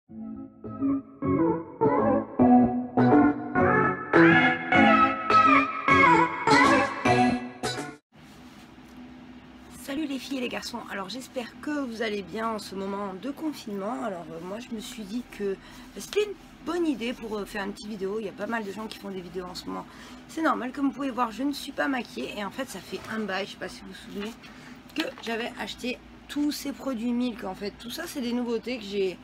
Salut les filles et les garçons, alors j'espère que vous allez bien en ce moment de confinement. Alors moi je me suis dit que c'était une bonne idée pour faire une petite vidéo. Il y a pas mal de gens qui font des vidéos en ce moment. C'est normal, comme vous pouvez voir je ne suis pas maquillée et en fait ça fait un bail, je sais pas si vous vous souvenez, que j'avais acheté tous ces produits Milk. En fait tout ça c'est des nouveautés que j'ai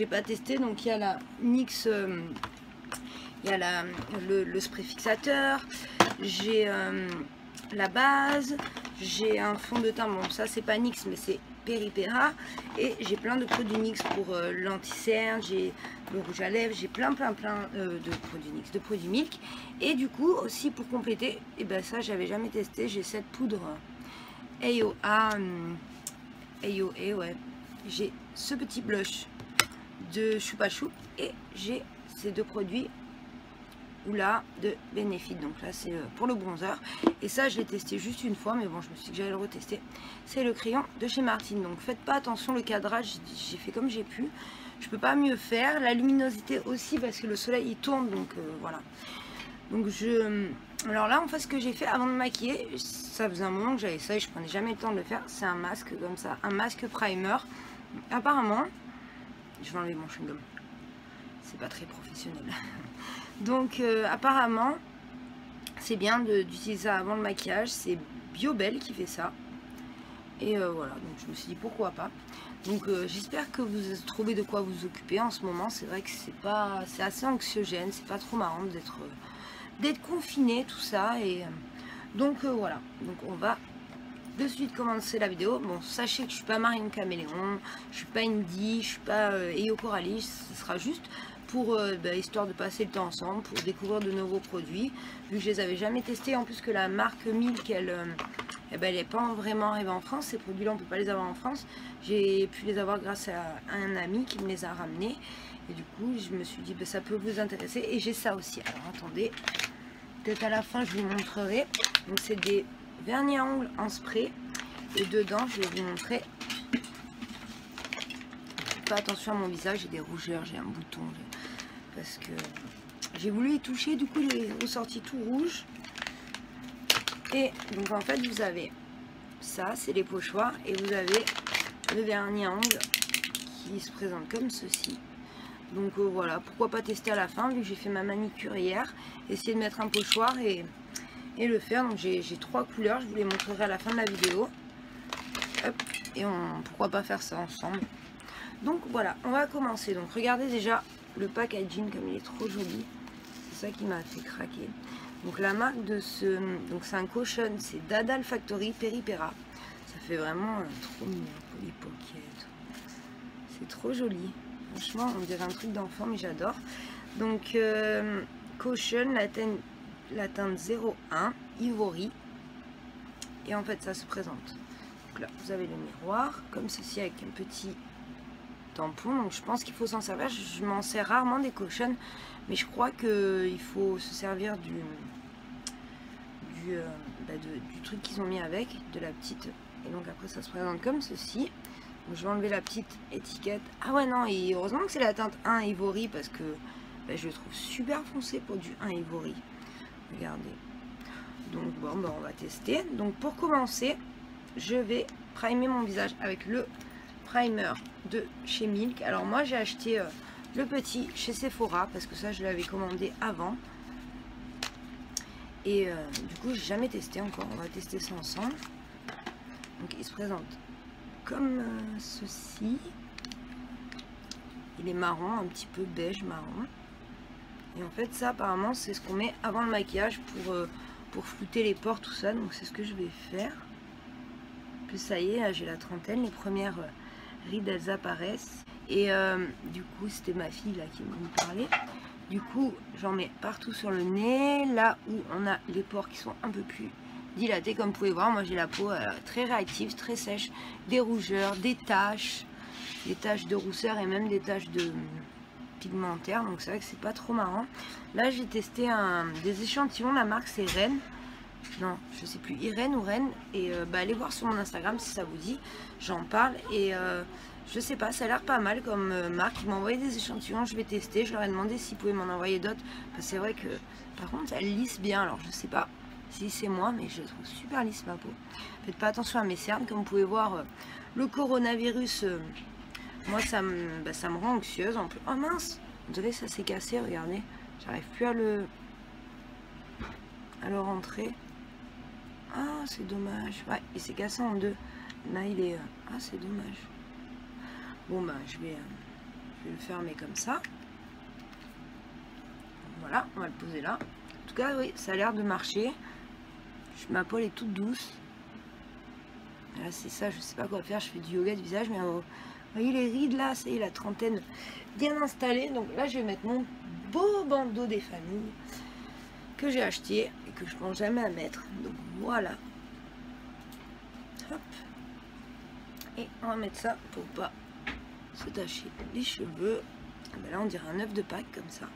pas testé. Donc il y a la NYX, il y a le spray fixateur, j'ai la base, j'ai un fond de teint, bon ça c'est pas NYX mais c'est Peripera, et j'ai plein de produits NYX pour l'anti-cerne, j'ai le rouge à lèvres, j'ai plein de produits NYX, de produits Milk. Et du coup aussi pour compléter, et ben ça j'avais jamais testé, j'ai cette poudre AOA, ouais, j'ai ce petit blush de Choupa Choup et j'ai ces deux produits Oula de Benefit. Donc là c'est pour le bronzer, et ça je l'ai testé juste une fois mais bon je me suis dit que j'allais le retester. C'est le crayon de chez Martine. Donc faites pas attention, le cadrage j'ai fait comme j'ai pu, je peux pas mieux faire. La luminosité aussi parce que le soleil il tourne, donc voilà. Donc alors là en fait ce que j'ai fait avant de me maquiller, ça faisait un moment que j'avais ça et je prenais jamais le temps de le faire, c'est un masque comme ça, un masque primer. Apparemment, je vais enlever mon chewing-gum, c'est pas très professionnel. Donc apparemment c'est bien d'utiliser ça avant le maquillage, c'est Biobel qui fait ça. Et voilà, donc je me suis dit pourquoi pas. Donc j'espère que vous trouvez de quoi vous occuper en ce moment. C'est vrai que c'est assez anxiogène, c'est pas trop marrant d'être confiné, tout ça. Et donc voilà, donc on va de suite commencer la vidéo. Bon, sachez que je suis pas Marine Caméléon, je suis pas Indy, je suis pas Eyo Coralie, ce sera juste pour histoire de passer le temps ensemble, pour découvrir de nouveaux produits, vu que je les avais jamais testés. En plus que la marque Milk, elle n'est pas vraiment arrivée en France. Ces produits là on peut pas les avoir en France. J'ai pu les avoir grâce à un ami qui me les a ramenés, et du coup je me suis dit ça peut vous intéresser. Et j'ai ça aussi, alors attendez, peut-être à la fin je vous montrerai. Donc c'est des vernis à ongles en spray, et dedans je vais vous montrer. Pas attention à mon visage, j'ai des rougeurs, j'ai un bouton, parce que j'ai voulu y toucher, du coup il est ressorti tout rouge. Et donc en fait vous avez ça, c'est les pochoirs, et vous avez le vernis à ongles qui se présente comme ceci. Donc voilà, pourquoi pas tester à la fin, vu que j'ai fait ma manicure hier, essayer de mettre un pochoir et le faire. Donc j'ai 3 couleurs, je vous les montrerai à la fin de la vidéo. Hop, et pourquoi pas faire ça ensemble. Donc voilà, on va commencer. Donc regardez déjà le packaging comme il est trop joli, c'est ça qui m'a fait craquer. Donc la marque de donc c'est un caution, c'est Dada Factory Peripera. Ça fait vraiment trop mignon, Polly Pocket. C'est trop joli, franchement on dirait un truc d'enfant mais j'adore. Donc caution, la teinte 01 Ivory, et en fait ça se présente. Donc là vous avez le miroir comme ceci avec un petit tampon. Donc je pense qu'il faut s'en servir. Je m'en sers rarement des cautions, mais je crois qu'il faut se servir du truc qu'ils ont mis avec, de la petite. Et donc après ça se présente comme ceci. Donc je vais enlever la petite étiquette. Ah ouais non, et heureusement que c'est la teinte 1 Ivory, parce que je le trouve super foncé pour du 1 Ivory. Regardez. Donc bon, on va tester. Donc pour commencer, je vais primer mon visage avec le primer de chez Milk. Alors moi j'ai acheté le petit chez Sephora, parce que ça je l'avais commandé avant, et du coup j'ai jamais testé encore. On va tester ça ensemble. Donc il se présente comme ceci. Il est marron, un petit peu beige marron, et en fait ça apparemment c'est ce qu'on met avant le maquillage pour flouter les pores, tout ça. Donc c'est ce que je vais faire. Puis ça y est, j'ai la trentaine, les premières rides elles apparaissent, et du coup c'était ma fille là qui me parlait. Du coup j'en mets partout sur le nez, là où on a les pores qui sont un peu plus dilatés. Comme vous pouvez voir, moi j'ai la peau très réactive, très sèche, des rougeurs, des taches de rousseur et même des taches de pigmentaires. Donc c'est vrai que c'est pas trop marrant. Là j'ai testé des échantillons, la marque c'est Rennes. Non, je sais plus, Irène ou Rennes. Et allez voir sur mon Instagram si ça vous dit, j'en parle. Et Je sais pas, ça a l'air pas mal comme marque. Ils m'ont envoyé des échantillons, je vais tester. Je leur ai demandé s'ils pouvaient m'en envoyer d'autres. C'est vrai que par contre elle lisse bien, alors je sais pas si c'est moi, mais je trouve super lisse ma peau. Faites pas attention à mes cernes, comme vous pouvez voir, le coronavirus, moi ça me rend anxieuse en plus. Oh mince, vous savez, ça s'est cassé, regardez, j'arrive plus à le rentrer. Ah, c'est dommage. Ouais, il s'est cassé en deux. Là il est, ah c'est dommage. Bon bah je vais le fermer comme ça. Voilà, on va le poser là. En tout cas, oui, ça a l'air de marcher. Ma peau elle est toute douce. Là, c'est ça, je sais pas quoi faire. Je fais du yoga de visage, mais vous voyez les rides là, c'est la trentaine bien installée. Donc là, je vais mettre mon beau bandeau des familles que j'ai acheté et que je pense jamais à mettre. Donc voilà. Hop. Et on va mettre ça pour pas se tacher les cheveux. Ben là, on dirait un œuf de Pâques comme ça.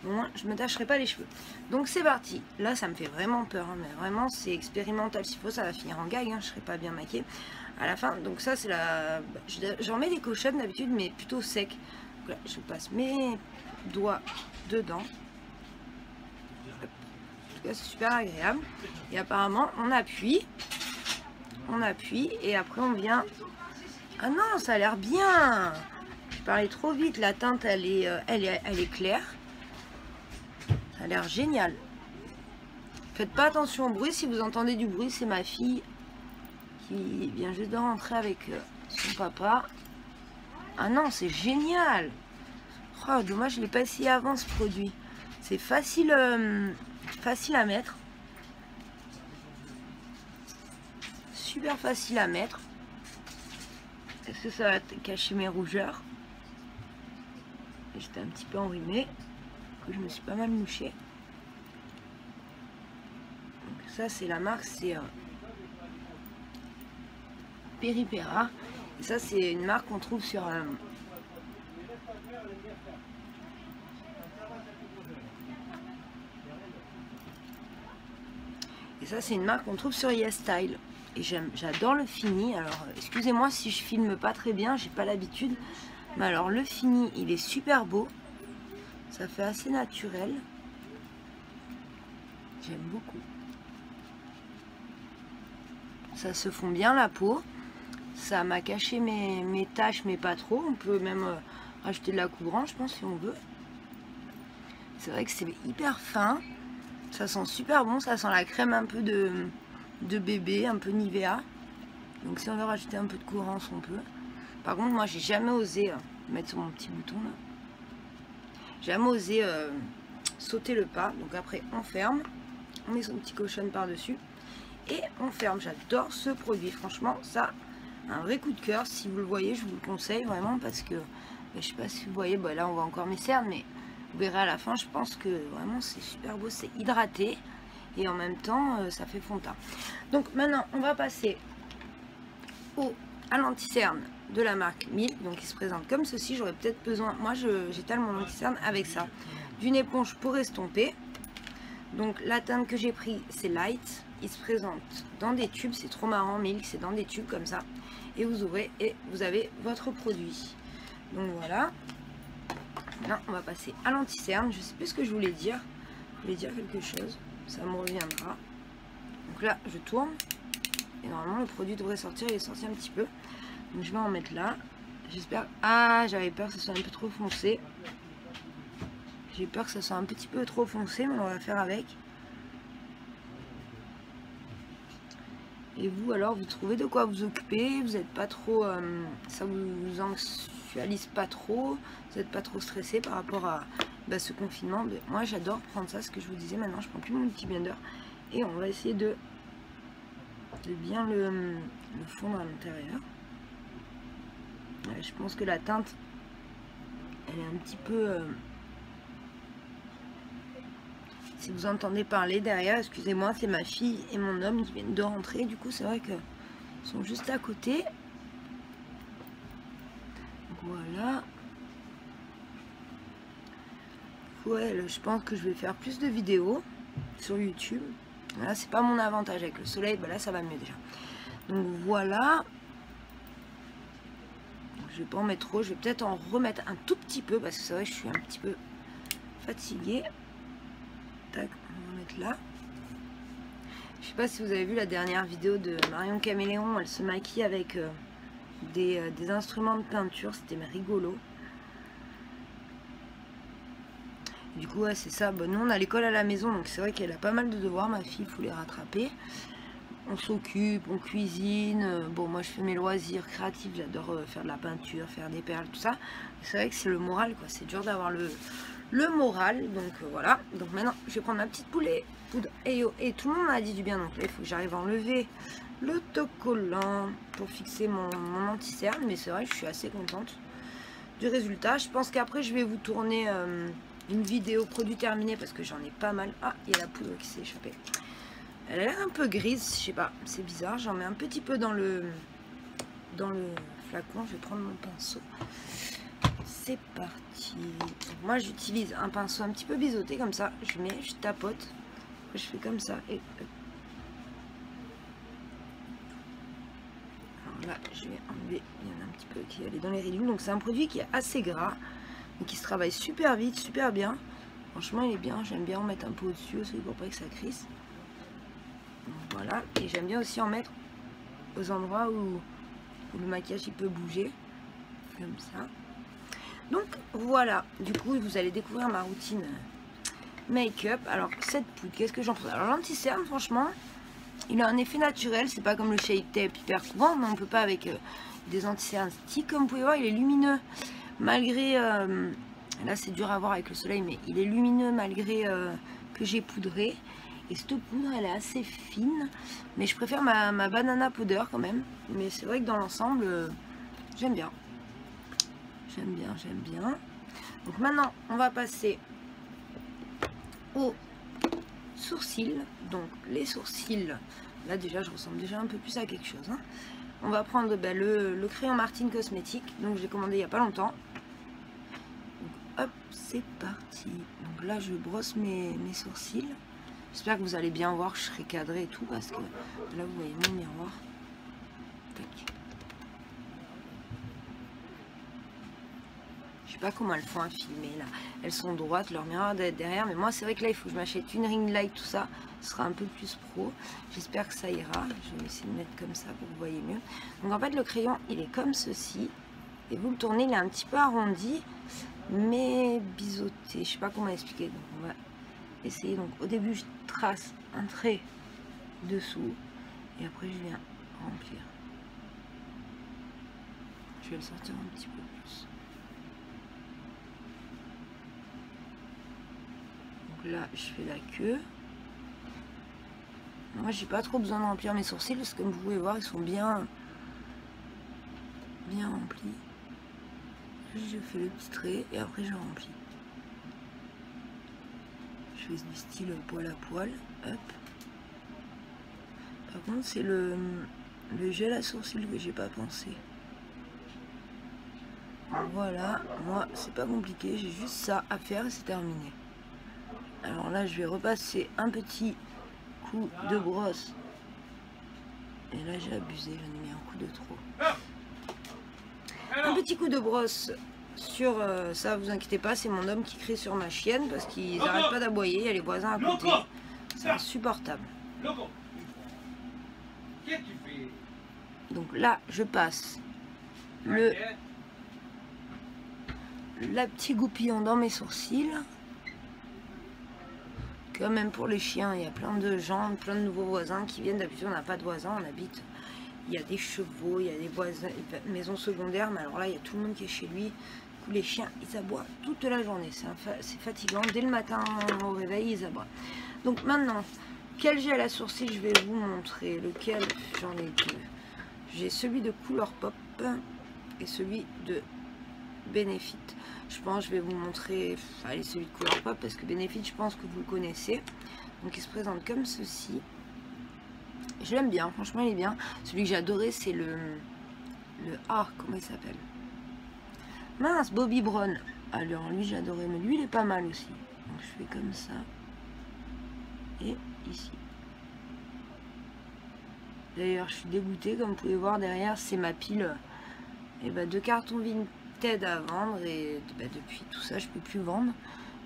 Bon, je me tâcherai pas les cheveux. Donc c'est parti. Là ça me fait vraiment peur, hein, mais vraiment c'est expérimental. S'il faut, ça va finir en gag, hein, je serai pas bien maquillée à la fin. Donc ça c'est la... J'en mets des cochonnes d'habitude, mais plutôt sec. Donc là, je passe mes doigts dedans. En tout cas c'est super agréable. Et apparemment on appuie. On appuie et après on vient... Ah non, ça a l'air bien. Je parlais trop vite, la teinte elle est claire. Ça a l'air génial. Faites pas attention au bruit. Si vous entendez du bruit, c'est ma fille qui vient juste de rentrer avec son papa. Ah non, c'est génial. Oh, dommage, je l'ai pas essayé avant ce produit. C'est facile, facile à mettre. Super facile à mettre. Est-ce que ça va cacher mes rougeurs? J'étais un petit peu enrhumée. Je me suis pas mal mouchée. Donc ça c'est la marque, c'est Peripera. Et ça c'est une marque qu'on trouve sur et ça c'est une marque qu'on trouve sur YesStyle. Et j'adore le fini. Alors excusez-moi si je filme pas très bien, j'ai pas l'habitude. Mais alors le fini il est super beau. Ça fait assez naturel. J'aime beaucoup. Ça se fond bien la peau. Ça m'a caché mes taches, mais pas trop. On peut même rajouter de la couvrance, je pense, si on veut. C'est vrai que c'est hyper fin. Ça sent super bon. Ça sent la crème un peu de bébé, un peu Nivea. Donc si on veut rajouter un peu de couvrance, on peut. Par contre, moi, j'ai jamais osé mettre sur mon petit bouton là. Jamais osé sauter le pas. Donc après on ferme, on met son petit cochon par dessus et on ferme. J'adore ce produit, franchement ça un vrai coup de cœur. Si vous le voyez, je vous le conseille vraiment parce que je sais pas si vous voyez, bah là on voit encore mes cernes, mais vous verrez à la fin. Je pense que vraiment c'est super beau, c'est hydraté et en même temps ça fait fond de teint. Donc maintenant on va passer à l'anti-cerne de la marque Milk. Donc il se présente comme ceci. J'aurais peut-être besoin, moi j'étale mon anti-cerne avec ça, d'une éponge pour estomper. Donc la teinte que j'ai pris c'est light. Il se présente dans des tubes, c'est trop marrant. Milk, c'est dans des tubes comme ça et vous ouvrez et vous avez votre produit. Donc voilà. Maintenant on va passer à l'anti-cerne. Je sais plus ce que je voulais dire. Je voulais dire quelque chose, ça me reviendra. Donc là je tourne et normalement le produit devrait sortir. Il est sorti un petit peu. Donc je vais en mettre là. J'espère... Ah, j'avais peur que ça soit un peu trop foncé. J'ai peur que ça soit un petit peu trop foncé, mais on va faire avec. Et vous, alors, vous trouvez de quoi vous occuper. Vous n'êtes pas trop... ça vous anxiolise pas trop. Vous n'êtes pas trop stressé par rapport à ce confinement. Mais moi, j'adore prendre ça, ce que je vous disais. Maintenant, je prends plus mon multi-blender. Et on va essayer de bien le fondre à l'intérieur. Je pense que la teinte elle est un petit peu si vous entendez parler derrière, excusez-moi, c'est ma fille et mon homme qui viennent de rentrer. Du coup c'est vrai que ils sont juste à côté. Voilà. Ouais, je pense que je vais faire plus de vidéos sur YouTube. Là c'est pas mon avantage avec le soleil, bah là ça va mieux déjà. Donc voilà. je vais pas en mettre trop, je vais peut-être en remettre un tout petit peu parce que c'est vrai que je suis un petit peu fatiguée. Tac, on va mettre là. Je sais pas si vous avez vu la dernière vidéo de Marion Caméléon, elle se maquille avec des instruments de peinture, c'était rigolo. Du coup, ouais, c'est ça. Bon, nous, on a l'école à la maison, donc c'est vrai qu'elle a pas mal de devoirs, ma fille, il faut les rattraper. On s'occupe, on cuisine. Bon, moi, je fais mes loisirs créatifs, j'adore faire de la peinture, faire des perles, tout ça. C'est vrai que c'est le moral, quoi. C'est dur d'avoir le moral, donc voilà. Donc maintenant, je vais prendre ma petite poudre et tout le monde m'a dit du bien, donc là, il faut que j'arrive à enlever l'autocollant pour fixer mon anti-cerne, mais c'est vrai que je suis assez contente du résultat. Je pense qu'après, je vais vous tourner une vidéo produit terminé parce que j'en ai pas mal. Ah, il y a la poudre qui s'est échappée. Elle a l'air un peu grise, je sais pas, c'est bizarre. J'en mets un petit peu dans le flacon. Je vais prendre mon pinceau. C'est parti. Moi, j'utilise un pinceau un petit peu biseauté comme ça. Je tapote. Après, je fais comme ça et alors là, je vais enlever. Il y en a un petit peu qui allait dans les ridules. Donc, c'est un produit qui est assez gras, mais qui se travaille super vite, super bien. Franchement, il est bien. J'aime bien en mettre un peu au-dessus aussi pour pas que ça crisse. Donc, voilà. Et j'aime bien aussi en mettre aux endroits où le maquillage il peut bouger. Comme ça. Donc, voilà. Du coup, vous allez découvrir ma routine make-up. Alors, cette poudre, qu'est-ce que j'en pense? Alors, l'anti-cerne, franchement, il a un effet naturel. C'est pas comme le Shake Tape hyper courant, mais on peut pas avec des anti-cernes stick. Comme vous pouvez voir, il est lumineux. Malgré, là c'est dur à voir avec le soleil, mais il est lumineux malgré que j'ai poudré. Et cette poudre, elle est assez fine, mais je préfère ma banana powder quand même. Mais c'est vrai que dans l'ensemble, j'aime bien. J'aime bien, j'aime bien. Donc maintenant, on va passer aux sourcils. Donc les sourcils, là déjà, je ressemble déjà un peu plus à quelque chose. Hein. On va prendre le crayon Martine Cosmétique. Donc j'ai commandé il n'y a pas longtemps. Hop, c'est parti. Donc là, je brosse mes sourcils. J'espère que vous allez bien voir, je serai cadrée et tout, parce que là, vous voyez mon miroir. Tac. Je sais pas comment elles font à filmer, là. Elles sont droites, leur miroir doit être derrière. Mais moi, c'est vrai que là, il faut que je m'achète une ring light, tout ça. Ce sera un peu plus pro. J'espère que ça ira. Je vais essayer de mettre comme ça pour que vous voyez mieux. Donc, en fait, le crayon, il est comme ceci. Et vous le tournez, il est un petit peu arrondi. Mais biseauté, je sais pas comment expliquer, donc on va essayer. Donc au début je trace un trait dessous et après je viens remplir. Je vais le sortir un petit peu plus. Donc là je fais la queue. Moi j'ai pas trop besoin de remplir mes sourcils parce que comme vous pouvez voir ils sont bien remplis. Je fais le petit trait et après je remplis. Je fais du style poil à poil. Hop. Par contre c'est le gel à sourcils que j'ai pas pensé. Voilà, moi c'est pas compliqué, j'ai juste ça à faire et c'est terminé. Alors là je vais repasser un petit coup de brosse. Et là j'ai abusé, j'en ai mis un coup de trop. Un petit coup de brosse sur ça, vous inquiétez pas, c'est mon homme qui crie sur ma chienne parce qu'ils n'arrêtent pas d'aboyer, il y a les voisins à côté. C'est insupportable. Donc là, je passe la petite goupillon dans mes sourcils. Quand même pour les chiens, il y a plein de gens, plein de nouveaux voisins qui viennent. D'habitude, on n'a pas de voisins, on habite. Il y a des chevaux, il y a des voisins, maisons secondaires, mais alors là, il y a tout le monde qui est chez lui. Du coup, les chiens, ils aboient toute la journée. C'est fatigant. Dès le matin, au réveil, ils aboient. Donc maintenant, quel gel à sourcils je vais vous montrer? Lequel? J'en ai deux. J'ai celui de Couleur Pop et celui de Benefit. Je pense que je vais vous montrer allez, celui de Couleur Pop parce que Benefit, je pense que vous le connaissez. Donc il se présente comme ceci. Je l'aime bien, franchement il est bien. Celui que j'ai adoré c'est le comment il s'appelle? Mince, Bobbi Brown. Alors lui j'ai adoré, mais lui il est pas mal aussi. Donc je fais comme ça. Et ici. D'ailleurs je suis dégoûtée, comme vous pouvez voir derrière c'est ma pile et bah, de cartons Vinted à vendre, et bah, depuis tout ça je peux plus vendre.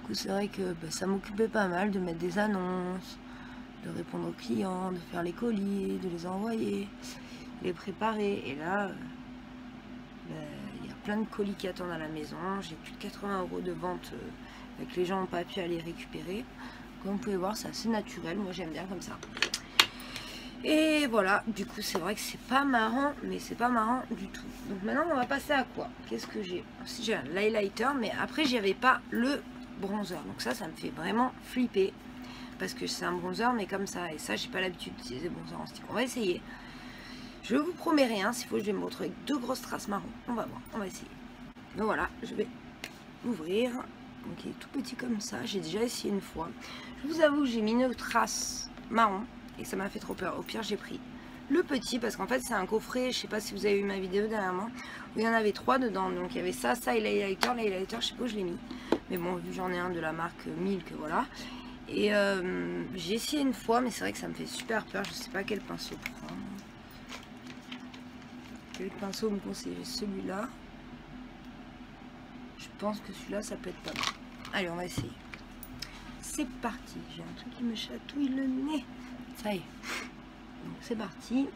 Du coup c'est vrai que bah, ça m'occupait pas mal de mettre des annonces, de répondre aux clients, de faire les colis, de les envoyer, les préparer, et là il y a plein de colis qui attendent à la maison. J'ai plus de 80 € de vente avec les gens n'ont pas pu aller récupérer. Comme vous pouvez voir, c'est assez naturel, moi j'aime bien comme ça. Et voilà, du coup c'est vrai que c'est pas marrant, mais c'est pas marrant du tout. Donc maintenant on va passer à quoi? Qu'est-ce que j'ai? Si j'ai un highlighter, mais après j'avais pas le bronzer. Donc ça me fait vraiment flipper. Parce que c'est un bronzer mais comme ça. Et ça j'ai pas l'habitude d'utiliser bronzer en stick. On va essayer. Je vous promets rien, s'il faut je vais me retrouver avec 2 grosses traces marron. On va voir, on va essayer. Donc voilà, je vais l'ouvrir. Donc il est tout petit comme ça, j'ai déjà essayé une fois. Je vous avoue, j'ai mis une trace marron et ça m'a fait trop peur. Au pire, j'ai pris le petit parce qu'en fait, c'est un coffret. Je sais pas si vous avez vu ma vidéo dernièrement où il y en avait 3 dedans. Donc il y avait ça et l'highlighter. L'highlighter, je sais pas où je l'ai mis. Mais bon, vu que j'en ai un de la marque Milk, voilà. Et j'ai essayé une fois, mais c'est vrai que ça me fait super peur. Je sais pas quel pinceau prendre. Quel pinceau me conseille? Celui-là. Je pense que celui-là, ça peut être pas mal. Allez, on va essayer. C'est parti. J'ai un truc qui me chatouille le nez. Ça y est. Donc c'est parti.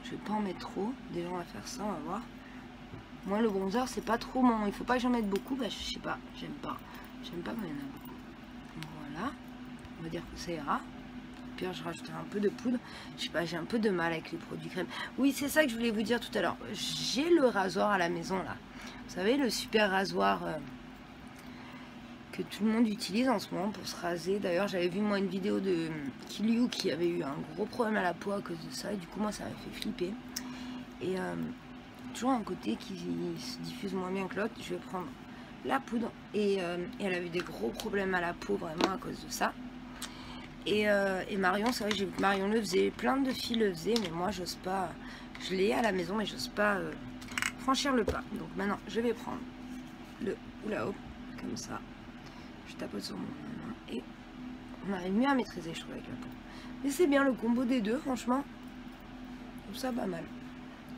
Je vais pas en mettre trop. Déjà, on va faire ça, on va voir. Moi, le bronzer, c'est pas trop mon... Il faut pas que j'en mette beaucoup. Bah, je sais pas. J'aime pas. J'aime pas quand il y en a beaucoup. Voilà. On va dire que ça ira. Puis je rajouterai un peu de poudre. Je sais pas, j'ai un peu de mal avec les produits crème. Oui, c'est ça que je voulais vous dire tout à l'heure. J'ai le rasoir à la maison, là. Vous savez, le super rasoir que tout le monde utilise en ce moment pour se raser. D'ailleurs, j'avais vu moi une vidéo de Kiliu qui avait eu un gros problème à la peau à cause de ça. Et du coup, moi, ça m'a fait flipper. Et toujours un côté qui se diffuse moins bien que l'autre. Je vais prendre la poudre. Et elle a eu des gros problèmes à la peau vraiment à cause de ça. Et Marion, c'est vrai que j'ai vu que Marion le faisait. Plein de filles le faisaient. Mais moi, j'ose pas. Je l'ai à la maison, mais j'ose pas... franchir le pas. Donc maintenant je vais prendre le hula-hoop comme ça, je tapote sur mon main et on arrive mieux à maîtriser, je trouve, avec la peau. Mais c'est bien le combo des deux, franchement, je trouve ça pas mal.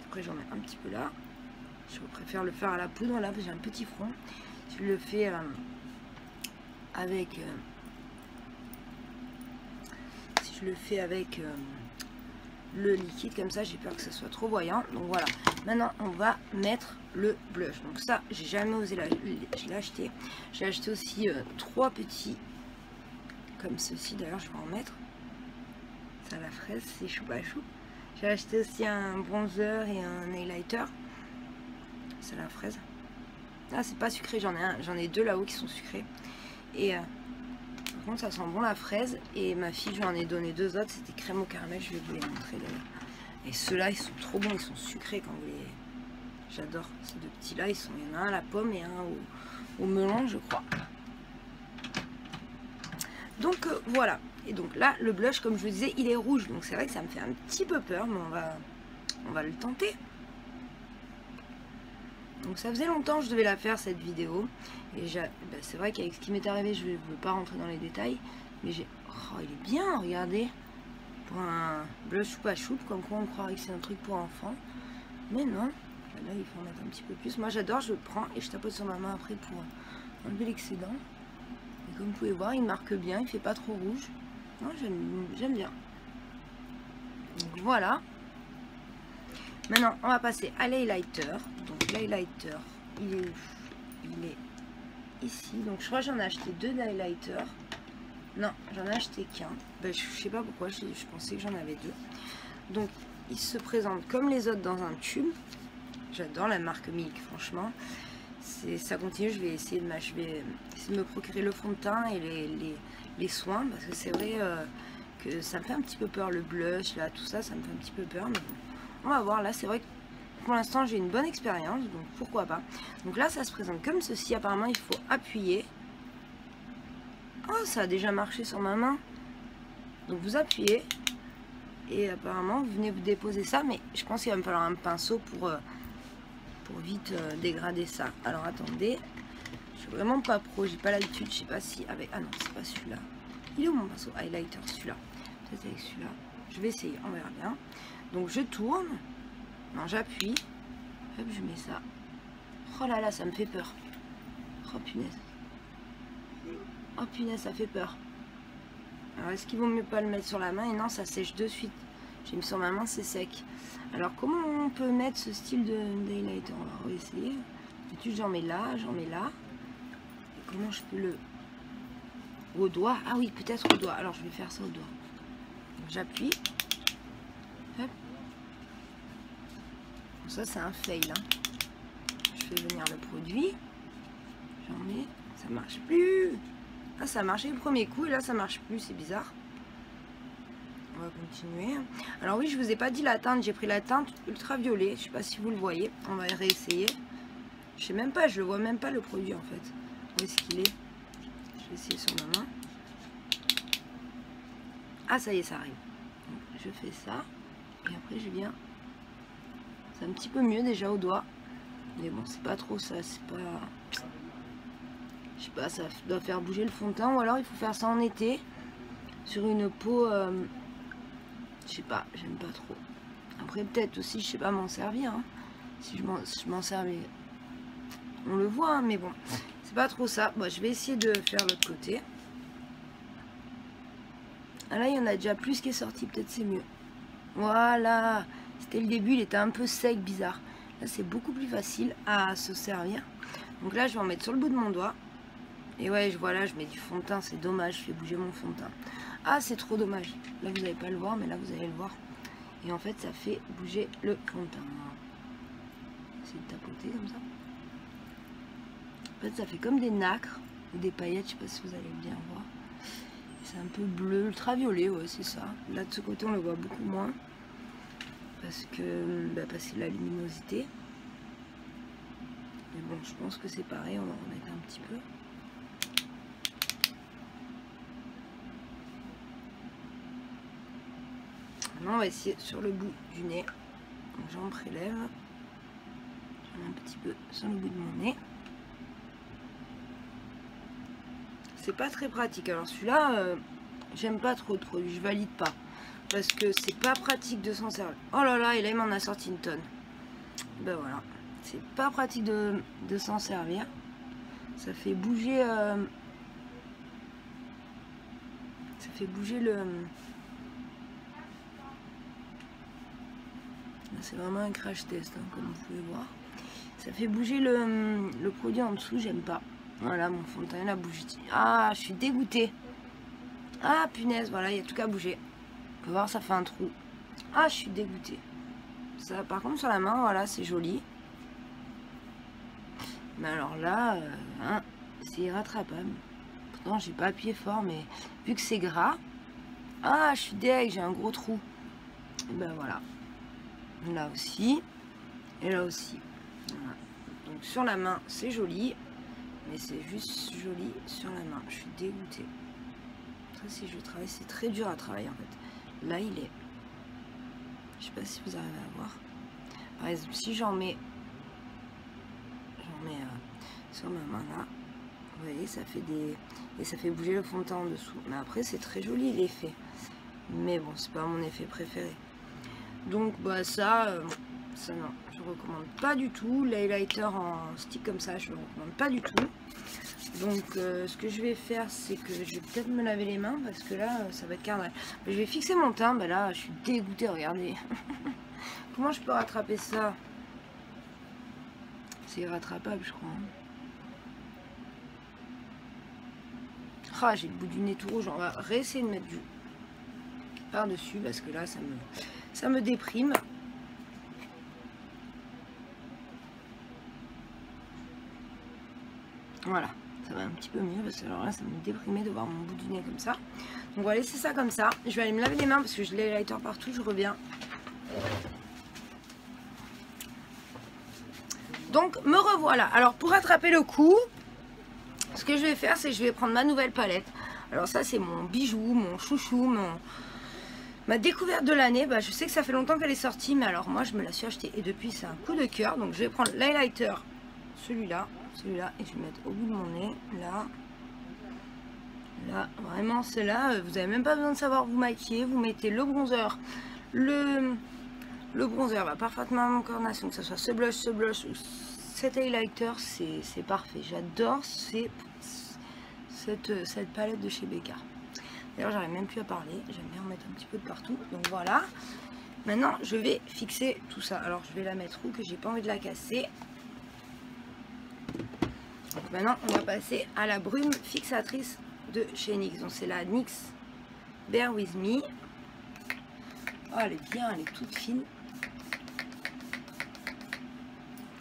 Après j'en mets un petit peu là, je préfère le faire à la poudre là parce que j'ai un petit front. Si je le fais avec le liquide comme ça, j'ai peur que ça soit trop voyant. Donc voilà, maintenant on va mettre le blush. Donc ça, j'ai jamais osé l'acheter. J'ai acheté aussi 3 petits comme ceci. D'ailleurs, je vais en mettre. Ça, la fraise, c'est choupa chou. J'ai acheté aussi un bronzer et un highlighter. C'est la fraise. Ah, c'est pas sucré, j'en ai 2 là-haut qui sont sucrés. Et par contre, ça sent bon la fraise. Et ma fille, je lui en ai donné 2 autres. C'était crème au caramel. Je vais vous les montrer d'ailleurs. Et ceux-là, ils sont trop bons. Ils sont sucrés quand vous les... J'adore ces 2 petits-là. Il y en a un à la pomme et un au melon, je crois. Donc voilà. Et donc là, le blush, comme je vous disais, il est rouge. Donc c'est vrai que ça me fait un petit peu peur. Mais on va le tenter. Donc ça faisait longtemps que je devais la faire cette vidéo. Et c'est vrai qu'avec ce qui m'est arrivé, je ne veux pas rentrer dans les détails. Mais oh, il est bien, regardez. Pour un blush choupa choup, comme quoi on croirait que c'est un truc pour enfants. Mais non. Là, il faut en mettre un petit peu plus. Moi j'adore, je le prends et je tapote sur ma main après pour enlever l'excédent. Et comme vous pouvez voir, il marque bien, il fait pas trop rouge. Non, j'aime bien. Donc voilà. Maintenant, on va passer à l'highlighter. Donc l'highlighter, il est ici. Donc je crois que j'en ai acheté 2 d'highlighter. Non, j'en ai acheté qu'un. Ben, je sais pas pourquoi, je pensais que j'en avais 2. Donc il se présente comme les autres dans un tube. J'adore la marque Milk, franchement. Ça continue, je vais essayer de me procurer le fond de teint et les soins. Parce que c'est vrai que ça me fait un petit peu peur, le blush, là, tout ça, ça me fait un petit peu peur. Mais bon, on va voir, là c'est vrai que pour l'instant j'ai une bonne expérience, donc pourquoi pas. Donc là ça se présente comme ceci, apparemment il faut appuyer. Oh, ça a déjà marché sur ma main. Donc vous appuyez et apparemment vous venez vous déposer ça, mais je pense qu'il va me falloir un pinceau pour vite dégrader ça. Alors attendez, je suis vraiment pas pro, j'ai pas l'habitude, je sais pas si avec... Ah non, c'est pas celui-là. Il est où mon pinceau highlighter? Celui-là. Peut-être avec celui-là. Je vais essayer, on verra bien. Donc je tourne, non j'appuie, Hop, je mets ça. Oh là là, ça me fait peur. Oh punaise. Oh punaise, ça fait peur. Alors est-ce qu'il vaut mieux pas le mettre sur la main? Et non, ça sèche de suite. J'ai mis sur ma main, c'est sec. Alors comment on peut mettre ce style de highlighter? On va essayer. D'habitude j'en mets là, j'en mets là. Et comment je peux le... Au doigt? Ah oui, peut-être au doigt. Alors je vais faire ça au doigt. J'appuie. Hop. Ça c'est un fail. Hein. Je fais venir le produit. J'en mets. Ça marche plus. Ah, ça a marché le premier coup et là ça marche plus, c'est bizarre. On va continuer. Alors oui, je vous ai pas dit la teinte, j'ai pris la teinte ultraviolet, je sais pas si vous le voyez, on va réessayer. Je sais même pas, je le vois même pas le produit en fait. Où est-ce qu'il est? Je vais essayer sur ma main. Ah ça y est, ça arrive. Donc, je fais ça et après je viens. C'est un petit peu mieux déjà au doigt. Mais bon, c'est pas trop ça, c'est pas... Je sais pas, ça doit faire bouger le fond de teint ou alors il faut faire ça en été sur une peau, je sais pas, j'aime pas trop. Après peut-être aussi, je sais pas m'en servir, hein. Si je m'en servais, on le voit, hein, mais bon, c'est pas trop ça. Bon, je vais essayer de faire l'autre côté. Ah là, il y en a déjà plus qui est sorti, peut-être c'est mieux. Voilà, c'était le début, il était un peu sec, bizarre. Là, c'est beaucoup plus facile à se servir. Donc là, je vais en mettre sur le bout de mon doigt. Et ouais, voilà, je mets du fond de teint, c'est dommage, je fais bouger mon fond de teint. Ah, c'est trop dommage. Là, vous n'allez pas le voir, mais là, vous allez le voir. Et en fait, ça fait bouger le fond de teint. C'est de tapoter comme ça. En fait, ça fait comme des nacres ou des paillettes, je sais pas si vous allez bien voir. C'est un peu bleu, ultraviolet, ouais, c'est ça. Là, de ce côté, on le voit beaucoup moins. Parce que, parce que la luminosité. Mais bon, je pense que c'est pareil, on va remettre un petit peu. Maintenant, on va essayer sur le bout du nez. Donc, j'en prélève. J'en mets un petit peu sur le bout de mon nez. C'est pas très pratique. Alors celui-là, j'aime pas trop de produits, je valide pas. Parce que c'est pas pratique de s'en servir. Oh là là, et là il m'en a sorti une tonne. Ben voilà. C'est pas pratique de s'en servir. Ça fait bouger... ça fait bouger le... C'est vraiment un crash test, hein, comme vous pouvez voir. Ça fait bouger le produit en dessous, j'aime pas. Voilà, mon fond de teint, a bougé. Ah, je suis dégoûtée. Ah, punaise, voilà, il y a tout qu'à bouger. On peut voir, ça fait un trou. Ah, je suis dégoûtée. Ça, par contre, sur la main, voilà, c'est joli. Mais alors là, hein, c'est irrattrapable. Pourtant, j'ai pas appuyé fort, mais vu que c'est gras... Ah, je suis deg, j'ai un gros trou. Et ben voilà. Là aussi. Et là aussi. Voilà. Donc sur la main, c'est joli. Mais c'est juste joli sur la main. Je suis dégoûtée. Ça, si je travaille, c'est très dur à travailler en fait. Là, il est... Je sais pas si vous arrivez à voir. Par exemple, si j'en mets... sur ma main là. Vous voyez, ça fait des... Et ça fait bouger le fond de teint en dessous. Mais après, c'est très joli l'effet. Mais bon, c'est pas mon effet préféré. Donc, bah ça non, je recommande pas du tout. L'highlighter en stick comme ça, je le recommande pas du tout. Donc, ce que je vais faire, c'est que je vais peut-être me laver les mains parce que là, ça va être carnal. Je vais fixer mon teint. Bah là, je suis dégoûtée, regardez. Comment je peux rattraper ça? C'est irrattrapable, je crois. Ah, j'ai le bout du nez tout rouge. On va réessayer de mettre du par-dessus parce que là, ça me déprime. Voilà, ça va un petit peu mieux parce que alors là, ça me déprimait de voir mon bout du nez comme ça. Donc on va laisser ça comme ça. Je vais aller me laver les mains parce que je l'ai highlighter partout. Je reviens. Donc me revoilà. Alors pour rattraper le coup, ce que je vais faire, c'est que je vais prendre ma nouvelle palette. Alors ça, c'est mon bijou, mon chouchou, ma découverte de l'année. Bah, je sais que ça fait longtemps qu'elle est sortie, mais alors moi, je me la suis achetée et depuis, c'est un coup de cœur. Donc je vais prendre l'highlighter, celui-là, et je vais mettre au bout de mon nez, là. Là, vraiment, c'est là. Vous n'avez même pas besoin de savoir vous maquiller. Vous mettez le bronzer, le Le bronzer va parfaitement à mon cornation, que ce soit ce blush ou cet highlighter, c'est parfait. J'adore cette palette de chez Becca. D'ailleurs, j'arrive même plus à parler. J'aime bien en mettre un petit peu de partout. Donc voilà. Maintenant, je vais fixer tout ça. Alors, je vais la mettre où, que j'ai pas envie de la casser. Donc maintenant, on va passer à la brume fixatrice de chez NYX. Donc c'est la NYX Bear With Me. Oh, elle est bien, elle est toute fine.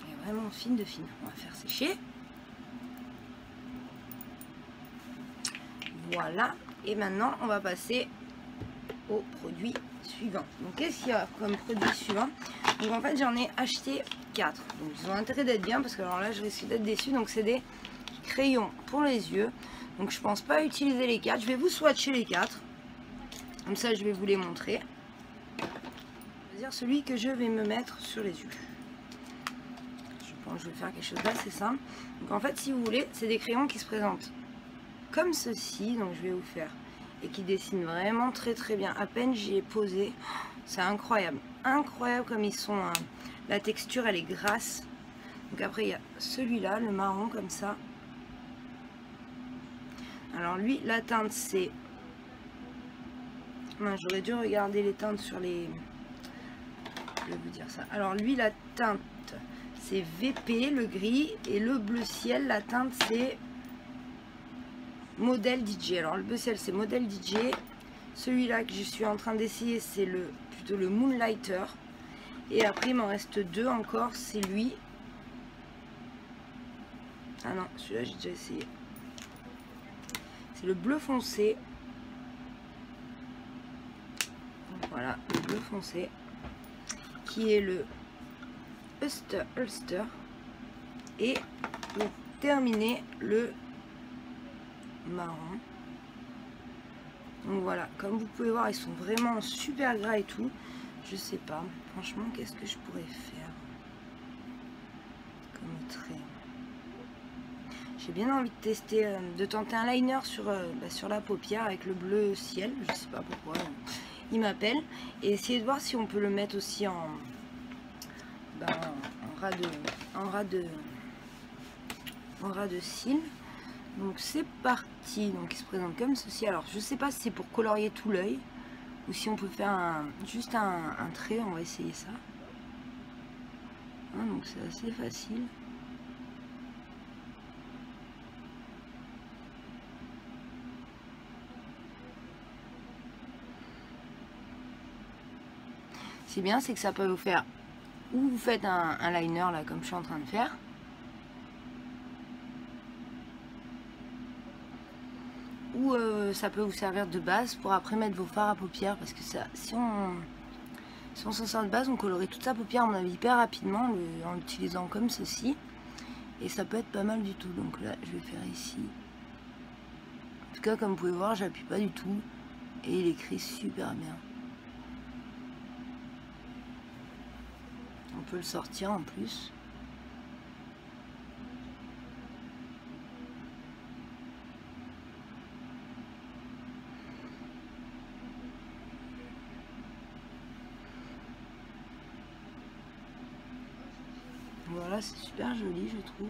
Elle est vraiment fine de fine. On va faire sécher. Voilà. Et maintenant, on va passer au produit suivant. Donc qu'est-ce qu'il y a comme produit suivant? Donc en fait, j'en ai acheté 4. Donc ils ont intérêt d'être bien parce que alors là, je risque d'être déçue. Donc c'est des crayons pour les yeux. Donc je pense pas utiliser les 4. Je vais vous swatcher les 4. Comme ça, je vais vous les montrer. C'est-à-dire celui que je vais me mettre sur les yeux. Je pense que je vais faire quelque chose d'assez simple. Donc en fait, si vous voulez, c'est des crayons qui se présentent comme ceci. Donc je vais vous faire et qui dessinent vraiment très très bien. À peine j'y ai posé, c'est incroyable. Incroyable comme ils sont. La texture, elle est grasse. Donc après, il y a celui-là, le marron comme ça. Alors lui, la teinte, c'est... J'aurais dû regarder les teintes sur les... Je vais vous dire ça. Alors lui, la teinte, c'est VP, le gris. Et le bleu ciel, la teinte, c'est modèle DJ. Alors le bleu ciel, c'est modèle DJ. Celui-là que je suis en train d'essayer, c'est plutôt le Moonlighter. Et après, il m'en reste 2 encore. C'est lui. Ah non, celui-là, j'ai déjà essayé. C'est le bleu foncé. Donc voilà, le bleu foncé. Qui est le Ulster. Et pour terminer, le marron. Donc voilà, comme vous pouvez voir, ils sont vraiment super gras et tout. Je sais pas, franchement, qu'est-ce que je pourrais faire comme trait? J'ai bien envie de tester, de tenter un liner sur la paupière avec le bleu ciel. Je sais pas pourquoi il m'appelle. Et essayer de voir si on peut le mettre aussi en ras de cils. Donc c'est parti. Donc il se présente comme ceci. Alors je sais pas si c'est pour colorier tout l'œil ou si on peut faire juste un trait. On va essayer ça. Donc c'est assez facile. C'est bien, c'est que ça peut vous faire, ou vous faites un liner là comme je suis en train de faire, ou ça peut vous servir de base pour après mettre vos fards à paupières, parce que ça, si on s'en sert de base, on colorie toute sa paupière à mon avis hyper rapidement en l'utilisant comme ceci, et ça peut être pas mal du tout. Donc là je vais faire ici, en tout cas comme vous pouvez voir, j'appuie pas du tout et il écrit super bien. On peut le sortir en plus. Voilà, c'est super joli, je trouve.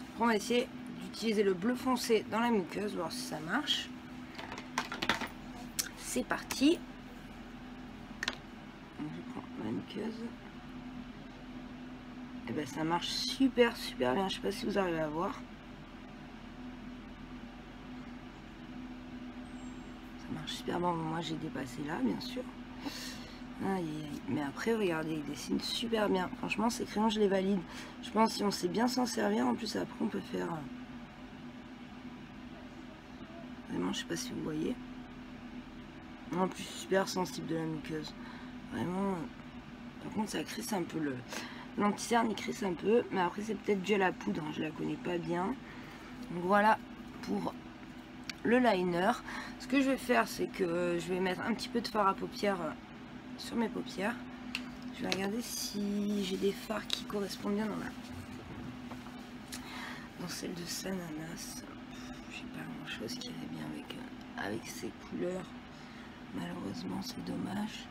Après, on va essayer d'utiliser le bleu foncé dans la muqueuse, voir si ça marche. C'est parti. Donc, je prends la muqueuse. Et ben ça marche super bien. Je sais pas si vous arrivez à voir. Ça marche super bien. Moi j'ai dépassé là, bien sûr. Mais après, regardez, il dessine super bien. Franchement, ces crayons, je les valide. Je pense si on sait bien s'en servir, en plus après on peut faire... Vraiment, je sais pas si vous voyez. En plus, super sensible de la muqueuse. Vraiment. Par contre, ça crisse un peu l'anti-cerne, il crisse un peu. Mais après, c'est peut-être dû à la poudre. Je la connais pas bien. Donc voilà pour le liner. Ce que je vais faire, c'est que je vais mettre un petit peu de fard à paupières sur mes paupières. Je vais regarder si j'ai des fards qui correspondent bien dans celle de Sananas. J'ai pas grand chose qui irait bien avec ces couleurs. Malheureusement, c'est dommage.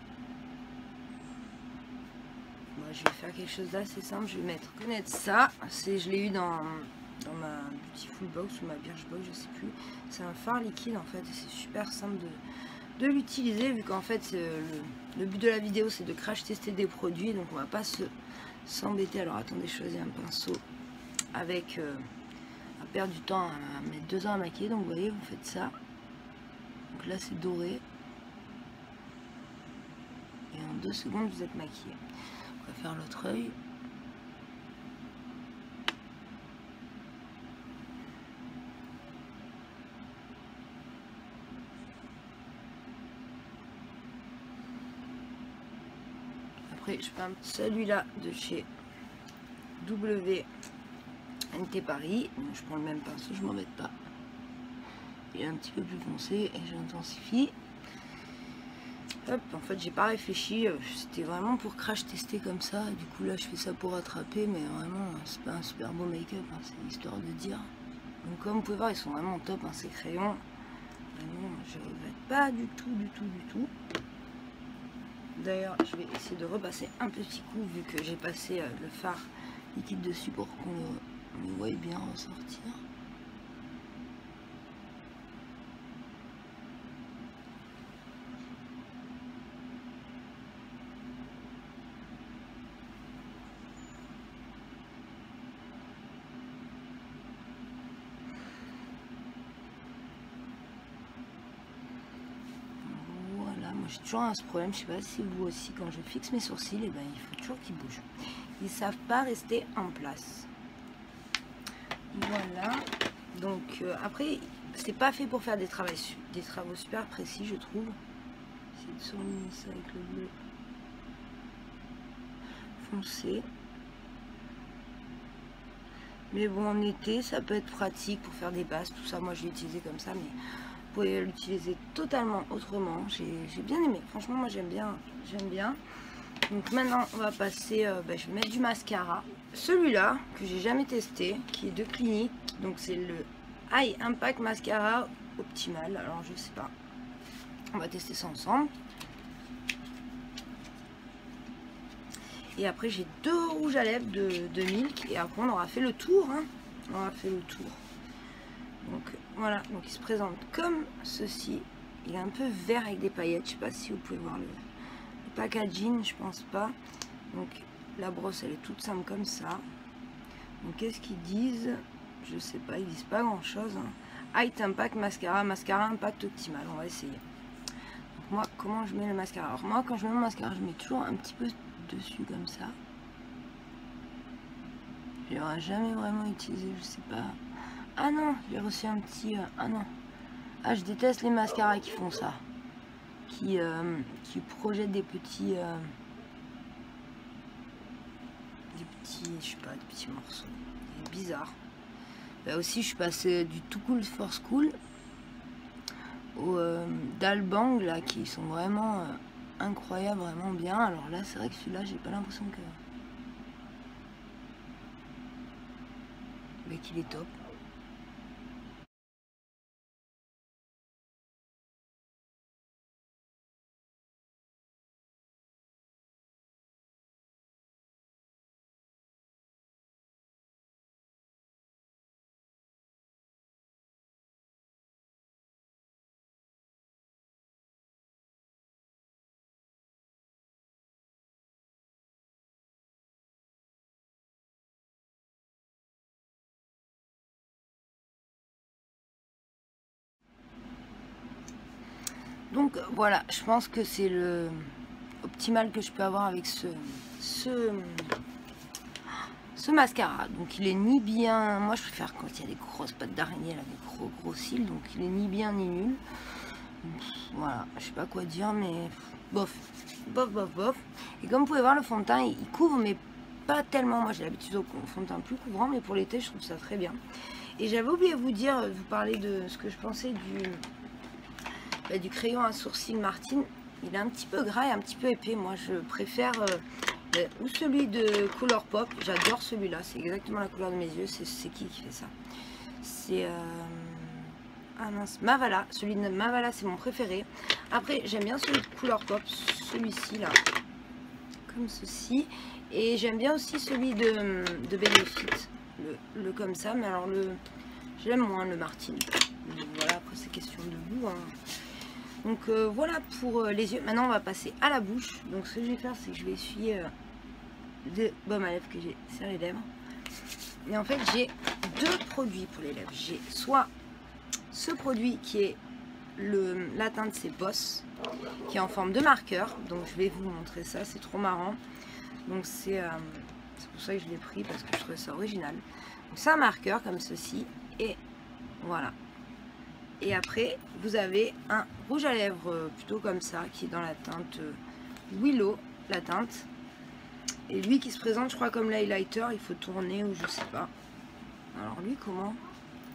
je vais faire quelque chose d'assez simple. Je vais connaître ça. Je l'ai eu dans ma Beautiful Box ou ma Birchbox, je sais plus. C'est un fard liquide en fait. Et c'est super simple de l'utiliser, vu qu'en fait le but de la vidéo c'est de crash tester des produits. Donc on va pas s'embêter. Alors attendez, je choisis un pinceau avec à perdre du temps à mettre 2 ans à maquiller. Donc vous voyez, vous faites ça. Donc là c'est doré. Et en 2 secondes vous êtes maquillé. On va faire l'autre œil. Après je prends celui-là de chez WNT Paris. Donc, je prends le même pinceau, je m'embête pas. Il est un petit peu plus foncé et j'intensifie. Hop, en fait j'ai pas réfléchi, c'était vraiment pour crash tester comme ça. Du coup là je fais ça pour rattraper, mais vraiment c'est pas un super beau make-up, hein, c'est histoire de dire. Donc comme vous pouvez voir, ils sont vraiment top, hein, ces crayons. Vraiment, je regrette pas du tout. D'ailleurs je vais essayer de repasser un petit coup vu que j'ai passé le fard liquide dessus pour qu'on le voie bien ressortir. J'ai toujours ce problème, je sais pas si vous aussi, quand je fixe mes sourcils, et ben, il faut toujours qu'ils bougent. Ils savent pas rester en place. Voilà. Donc après, c'est pas fait pour faire des travaux super précis, je trouve. J'essaie de surligner ça avec le bleu foncé. Mais bon, en été, ça peut être pratique pour faire des bases, tout ça. Moi, je l'ai utilisé comme ça, mais vous pouvez l'utiliser totalement autrement. J'ai bien aimé, franchement moi j'aime bien. Donc maintenant on va passer, je vais mettre du mascara, celui-là que j'ai jamais testé, qui est de Clinique, donc c'est le High Impact Mascara Optimal. Alors je sais pas, on va tester ça ensemble. Et après j'ai 2 rouges à lèvres de Milk, et après on aura fait le tour, hein. On aura fait le tour. Donc voilà, donc il se présente comme ceci. Il est un peu vert avec des paillettes. Je sais pas si vous pouvez voir le packaging, je pense pas. Donc la brosse elle est toute simple comme ça. Donc qu'est-ce qu'ils disent? Je sais pas, ils disent pas grand chose, hein. High Impact Mascara, mascara impact optimal. On va essayer. Donc moi, comment je mets le mascara? Alors moi, quand je mets mon mascara, je mets toujours un petit peu dessus comme ça. Je l'aurais jamais vraiment utilisé, je sais pas. Ah non, j'ai reçu un petit... ah non. Ah, je déteste les mascaras qui font ça. Qui projettent des petits... je sais pas, des petits morceaux. C'est bizarre. Là aussi, je suis passée du Too Cool for School au d'Albang, là, qui sont vraiment incroyables, vraiment bien. Alors là, c'est vrai que celui-là, j'ai pas l'impression que... mais qu'il est top. Donc voilà, je pense que c'est le optimal que je peux avoir avec ce mascara. Donc il est ni bien, moi je préfère quand il y a des grosses pattes d'araignée, là, des gros cils, donc il est ni bien ni nul. Voilà, je sais pas quoi dire, mais bof. Et comme vous pouvez voir, le fond de teint il couvre, mais pas tellement. Moi j'ai l'habitude au fond de teint plus couvrant, mais pour l'été je trouve ça très bien. Et j'avais oublié de vous parler de ce que je pensais du crayon à sourcils Martine. Il est un petit peu gras et un petit peu épais. Moi je préfère ou celui de Couleur Pop. J'adore celui-là, c'est exactement la couleur de mes yeux. C'est qui fait ça? C'est ah mince, Mavala. Celui de Mavala c'est mon préféré. Après j'aime bien celui de Couleur Pop, celui-ci là, comme ceci. Et j'aime bien aussi celui de Benefit, le comme ça, mais alors j'aime moins le Martine. Voilà, après c'est question de goût. Hein. Donc voilà pour les yeux. Maintenant on va passer à la bouche. Donc ce que je vais faire, c'est que je vais essuyer des baumes à lèvres que j'ai sur les lèvres. Et en fait j'ai deux produits pour les lèvres. J'ai soit ce produit qui est la teinte c'est Boss, qui est en forme de marqueur. Donc je vais vous montrer ça, c'est trop marrant. Donc c'est pour ça que je l'ai pris, parce que je trouvais ça original. Donc c'est un marqueur comme ceci, et voilà. Et après vous avez un rouge à lèvres plutôt comme ça, qui est dans la teinte Willow, la teinte. Et lui qui se présente, je crois, comme l'highlighter, il faut tourner ou je sais pas. Alors lui comment?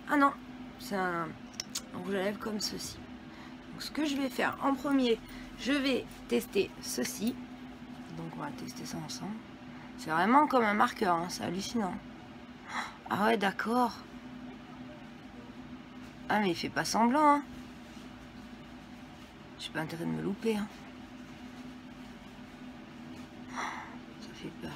Ah non, c'est un rouge à lèvres comme ceci. Donc ce que je vais faire en premier, je vais tester ceci. Donc on va tester ça ensemble. C'est vraiment comme un marqueur, hein, c'est hallucinant. Ah ouais, d'accord. Ah mais il fait pas semblant, hein. J'ai pas intérêt de me louper, hein. Ça fait peur.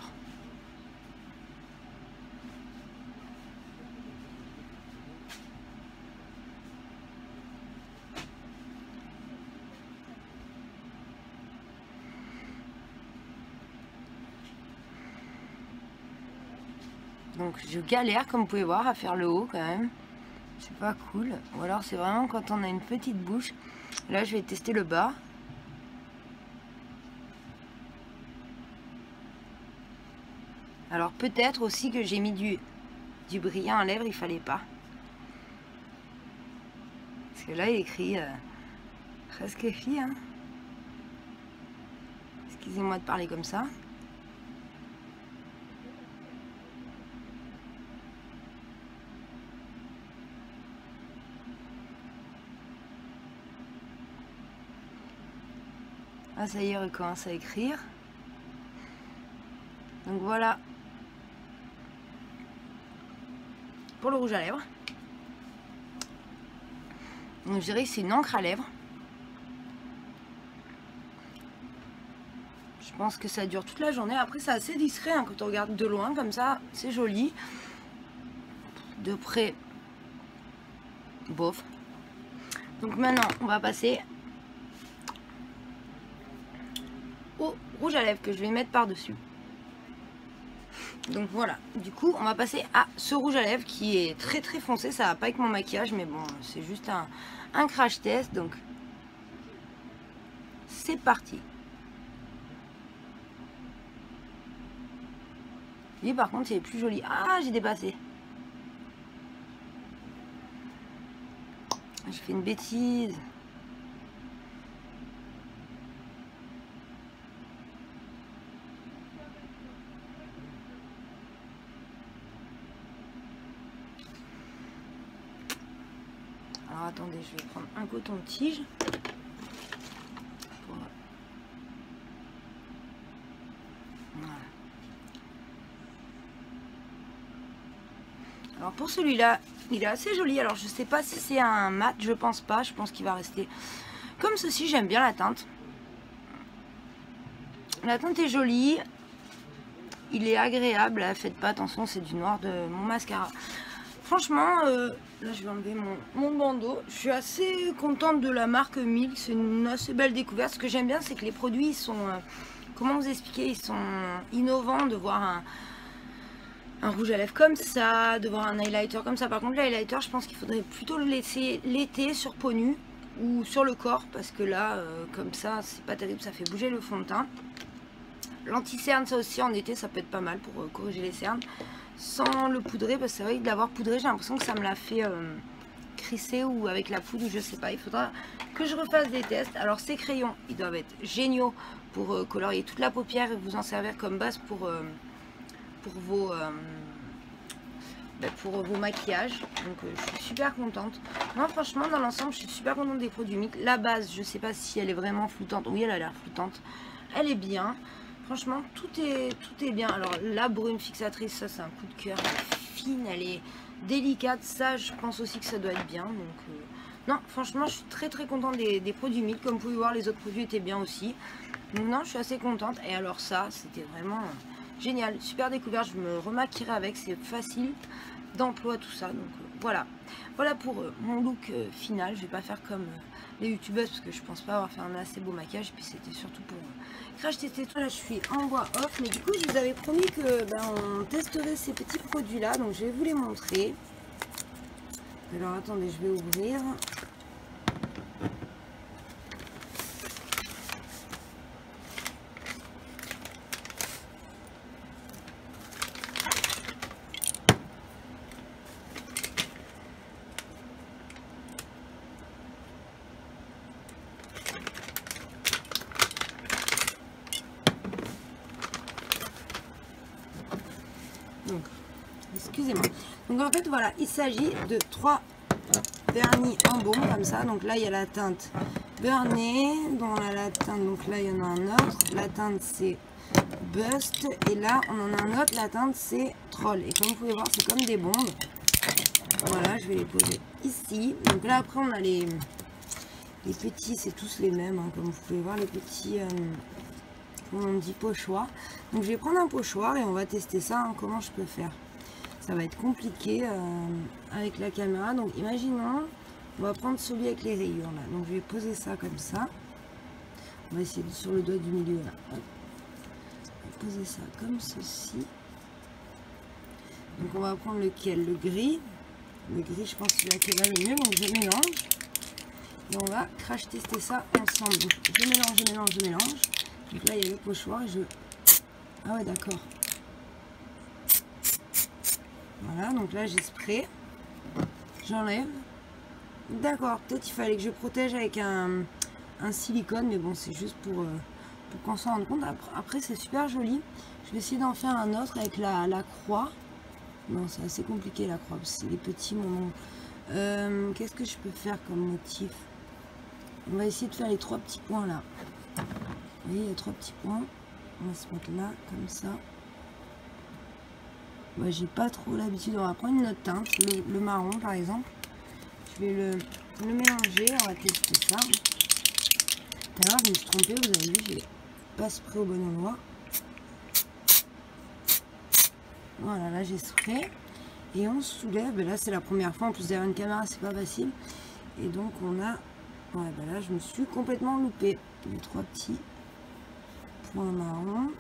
Donc je galère, comme vous pouvez voir, à faire le haut quand même. C'est pas cool. Ou alors c'est vraiment quand on a une petite bouche. Là je vais tester le bas. Alors peut-être aussi que j'ai mis du brillant à lèvres, il fallait pas. Parce que là il est écrit presque fille. Hein. Excusez-moi de parler comme ça. Ah ça y est, il recommence à écrire. Donc voilà pour le rouge à lèvres. Donc je dirais que c'est une encre à lèvres. Je pense que ça dure toute la journée. Après c'est assez discret hein, quand on regarde de loin comme ça, c'est joli. De près, bof. Donc maintenant on va passer au rouge à lèvres que je vais mettre par dessus. Donc voilà, du coup on va passer à ce rouge à lèvres qui est très très foncé, ça va pas avec mon maquillage mais bon c'est juste un crash test, donc c'est parti. Lui par contre il est plus joli. Ah j'ai dépassé. J'ai fait une bêtise. Alors attendez, je vais prendre un coton-tige. Voilà. Alors pour celui-là, il est assez joli. Alors je sais pas si c'est un mat, je pense pas. Je pense qu'il va rester comme ceci. J'aime bien la teinte. La teinte est jolie. Il est agréable. Là, faites pas attention, c'est du noir de mon mascara. Franchement, là je vais enlever mon bandeau. Je suis assez contente de la marque Milk. C'est une assez belle découverte. Ce que j'aime bien, c'est que les produits ils sont, comment vous expliquer, ils sont innovants. De voir un rouge à lèvres comme ça, de voir un highlighter comme ça. Par contre, l'highlighter, je pense qu'il faudrait plutôt le laisser l'été sur peau nue ou sur le corps. Parce que là, comme ça, c'est pas terrible, ça fait bouger le fond de teint. L'anti-cerne, ça aussi, en été, ça peut être pas mal pour corriger les cernes. Sans le poudrer, parce que c'est vrai que de l'avoir poudré, j'ai l'impression que ça me l'a fait crisser ou avec la poudre, ou je sais pas. Il faudra que je refasse des tests. Alors ces crayons, ils doivent être géniaux pour colorier toute la paupière et vous en servir comme base pour vos maquillages. Donc je suis super contente. Moi franchement dans l'ensemble je suis super contente des produits Milk. La base, je sais pas si elle est vraiment floutante. Oui, elle a l'air floutante. Elle est bien. Franchement, tout est bien. Alors, la brume fixatrice, ça, c'est un coup de cœur. Elle est fine, elle est délicate. Ça, je pense aussi que ça doit être bien. Donc, non, franchement, je suis très, très contente des produits Milk. Comme vous pouvez voir, les autres produits étaient bien aussi. Donc, non, je suis assez contente. Et alors, ça, c'était vraiment génial, super découverte, je me remaquillerai avec, c'est facile d'emploi tout ça, donc voilà. Voilà pour mon look final, je vais pas faire comme les youtubeuses parce que je pense pas avoir fait un assez beau maquillage, et puis c'était surtout pour crash tester tout. Là je suis en voix off, mais du coup je vous avais promis que on testerait ces petits produits là, donc je vais vous les montrer. Alors attendez, je vais ouvrir. Donc, excusez-moi. Donc en fait voilà, il s'agit de 3 vernis en baume comme ça. Donc là il y a la teinte Burné, dans la teinte, donc là il y en a un autre. La teinte c'est Bust et là on en a un autre. La teinte c'est Troll. Et comme vous pouvez voir c'est comme des bombes. Voilà, je vais les poser ici. Donc là après on a les petits, c'est tous les mêmes hein, comme vous pouvez voir, les petits comment on dit, pochoirs. Donc je vais prendre un pochoir et on va tester ça, hein, comment je peux faire. Ça va être compliqué avec la caméra. Donc imaginons, on va prendre celui avec les rayures là. Donc je vais poser ça comme ça. On va essayer sur le doigt du milieu là. Hop. On va poser ça comme ceci. Donc on va prendre lequel? Le gris. Le gris, je pense que c'est là qui va le mieux. Donc je mélange. Et on va crash tester ça ensemble. Donc, je mélange, je mélange, je mélange. Donc là, il y a le pochoir et je... Ah ouais, d'accord. Voilà, donc là, j'ai spray. J'enlève. D'accord, peut-être il fallait que je protège avec un silicone. Mais bon, c'est juste pour qu'on s'en rende compte. Après, c'est super joli. Je vais essayer d'en faire un autre avec la croix. Non, c'est assez compliqué la croix. C'est les petits moments. Qu'est-ce que je peux faire comme motif? On va essayer de faire les 3 petits points là. Vous voyez, il y a 3 petits points. On va se mettre là, comme ça. Moi, j'ai pas trop l'habitude. On va prendre une autre teinte, le marron par exemple. Je vais le mélanger. On va tester ça. Tout à l'heure, je me suis trompée. Vous avez vu, j'ai pas spray au bon endroit. Voilà, là j'ai spray. Et on soulève. Et là, c'est la première fois. En plus, derrière une caméra, c'est pas facile. Et donc, on a... Ouais, ben là, je me suis complètement loupée. Les 3 petits points marron.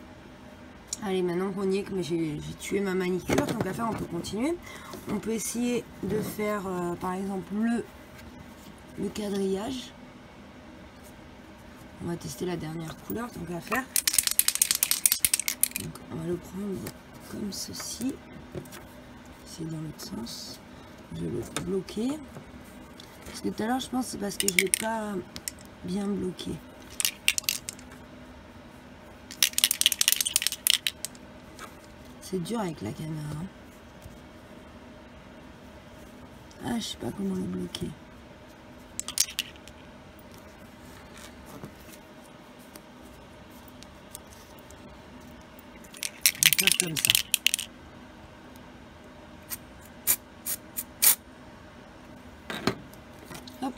Allez, maintenant qu'on y est, mais j'ai tué ma manicure, tant qu'à faire, on peut continuer. On peut essayer de faire, par exemple, le quadrillage. On va tester la dernière couleur, tant qu'à faire. Donc, on va le prendre comme ceci. C'est dans l'autre sens. Je vais le bloquer. Parce que tout à l'heure, je pense que c'est parce que je ne l'ai pas bien bloqué. C'est dur avec la caméra. Hein. Ah, je sais pas comment le bloquer. On va faire comme ça. Hop.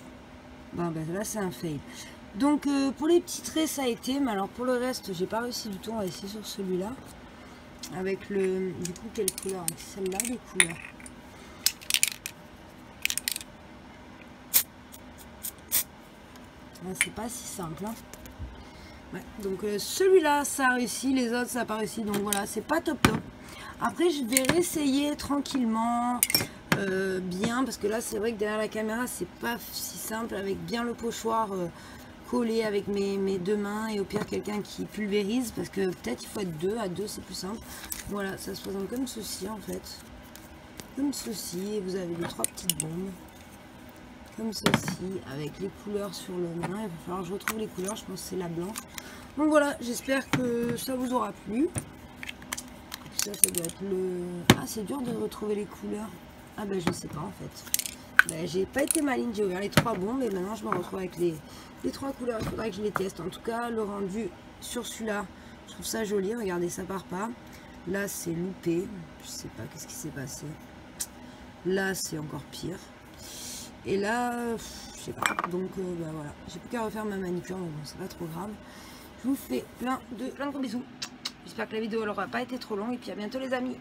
Bon, ben là, c'est un fail. Donc, pour les petits traits, ça a été. Mais alors, pour le reste, j'ai pas réussi du tout. On va essayer sur celui-là. Avec le... Du coup, quelle couleur? Celle-là, les couleurs. C'est pas si simple. Hein. Ouais, donc, celui-là, ça a réussi. Les autres, ça n'a pas réussi. Donc, voilà, c'est pas top top. Après, je vais réessayer tranquillement. Bien. Parce que là, c'est vrai que derrière la caméra, c'est pas si simple. Avec bien le pochoir... coller avec mes 2 mains et au pire quelqu'un qui pulvérise parce que peut-être il faut être 2, à 2 c'est plus simple. Voilà, ça se présente comme ceci en fait, comme ceci, et vous avez les 3 petites bombes comme ceci avec les couleurs sur le main. Il va falloir que je retrouve les couleurs, je pense que c'est la blanche. Donc voilà, j'espère que ça vous aura plu. Ça doit être le... Ah, c'est dur de retrouver les couleurs. Ah ben je sais pas en fait. Ben, j'ai pas été maligne, j'ai ouvert les 3 bombes et maintenant je me retrouve avec les 3 couleurs. Il faudrait que je les teste. En tout cas, le rendu sur celui-là, je trouve ça joli. Regardez, ça part pas. Là, c'est loupé. Je sais pas qu'est-ce qui s'est passé. Là, c'est encore pire. Et là, je sais pas. Donc, ben voilà. J'ai plus qu'à refaire ma manicure, mais bon, c'est pas trop grave. Je vous fais plein de gros bisous. J'espère j'espère que la vidéo n'aura pas été trop longue et puis à bientôt les amis.